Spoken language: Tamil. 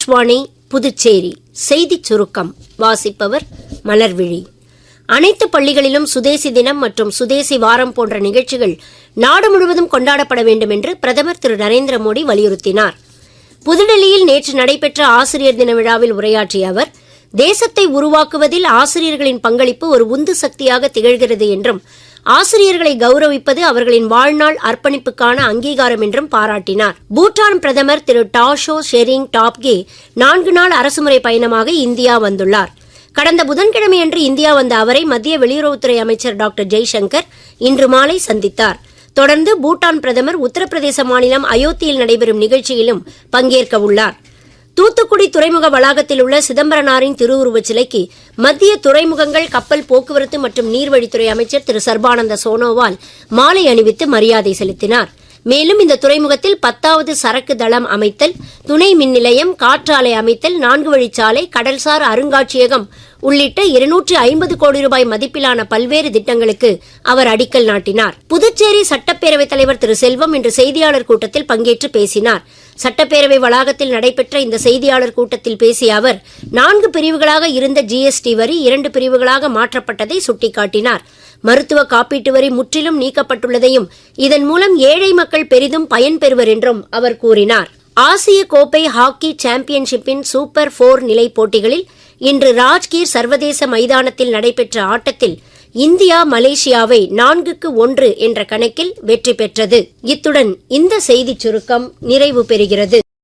ஆகாஷ்வாணி புதுச்சேரி செய்திச் சுருக்கம் வாசிப்பவர் மலர்விழி. அனைத்து பள்ளிகளிலும் சுதேசி தினம் மற்றும் சுதேசி வாரம் போன்ற நிகழ்ச்சிகள் நாடு முழுவதும் கொண்டாடப்பட வேண்டும் என்று பிரதமர் திரு நரேந்திர மோடி வலியுறுத்தினார். புதுடெல்லியில் நேற்று நடைபெற்ற ஆசிரியர் தின விழாவில் உரையாற்றிய அவர், தேசத்தை உருவாக்குவதில் ஆசிரியர்களின் பங்களிப்பு ஒரு உந்து சக்தியாக திகழ்கிறது என்றும், ஆசிரியர்களை கௌரவிப்பது அவர்களின் வாழ்நாள் அர்ப்பணிப்புக்கான அங்கீகாரம் என்றும் பாராட்டினார். பூட்டான் பிரதமர் திரு டாஷோ ஷெரிங் டாப்கே 4 நாள் அரசுமுறை பயணமாக இந்தியா வந்துள்ளார். கடந்த புதன்கிழமையன்று இந்தியா வந்த அவரை மத்திய வெளியுறவுத்துறை அமைச்சர் டாக்டர் ஜெய்சங்கர் இன்று மாலை சந்தித்தார். தொடர்ந்து பூட்டான் பிரதமர் உத்தரப்பிரதேச மாநிலம் அயோத்தியில் நடைபெறும் நிகழ்ச்சியிலும் பங்கேற்க உள்ளார். தூத்துக்குடி துறைமுக வளாகத்தில் உள்ள சிதம்பரனாரின் திருவுருவச் சிலைக்கு மத்திய துறைமுகங்கள், கப்பல் போக்குவரத்து மற்றும் நீர்வழித்துறை அமைச்சர் திரு சர்பானந்த சோனோவால் மாலை அணிவித்து மரியாதை செலுத்தினார். மேலும் இந்த துறைமுகத்தில் 10வது சரக்கு தளம் அமைத்தல், துணை மின் நிலையம், காற்றாலை அமைத்தல், 4 வழிச்சாலை, கடல்சார் அருங்காட்சியகம் உள்ளிட்ட 250 கோடி ரூபாய் மதிப்பிலான பல்வேறு திட்டங்களுக்கு அவர் அடிக்கல் நாட்டினார். புதுச்சேரி சட்டப்பேரவைத் தலைவர் திரு செல்வம் இன்று செய்தியாளர் கூட்டத்தில் பங்கேற்று பேசினார். சட்டப்பேரவை வளாகத்தில் நடைபெற்ற இந்த செய்தியாளர் கூட்டத்தில் பேசிய அவர், 4 பிரிவுகளாக இருந்த GST வரி 2 பிரிவுகளாக மாற்றப்பட்டதை சுட்டிக்காட்டினார். மருத்துவ காப்பீட்டு வரி முற்றிலும் நீக்கப்பட்டுள்ளதையும், இதன் மூலம் ஏழை மக்கள் பெரிதும் பயன்பெறுவர் என்றும் அவர் கூறினார். ஆசிய கோப்பை ஹாக்கி சாம்பியன்ஷிப்பின் சூப்பர் 4 நிலை போட்டிகளில் இன்று ராஜ்கீர் சர்வதேச மைதானத்தில் நடைபெற்ற ஆட்டத்தில் இந்தியா மலேசியாவை 4-1 என்ற கணக்கில் வெற்றி பெற்றது. இத்துடன் இந்த செய்திச் சுருக்கம் நிறைவு பெறுகிறது.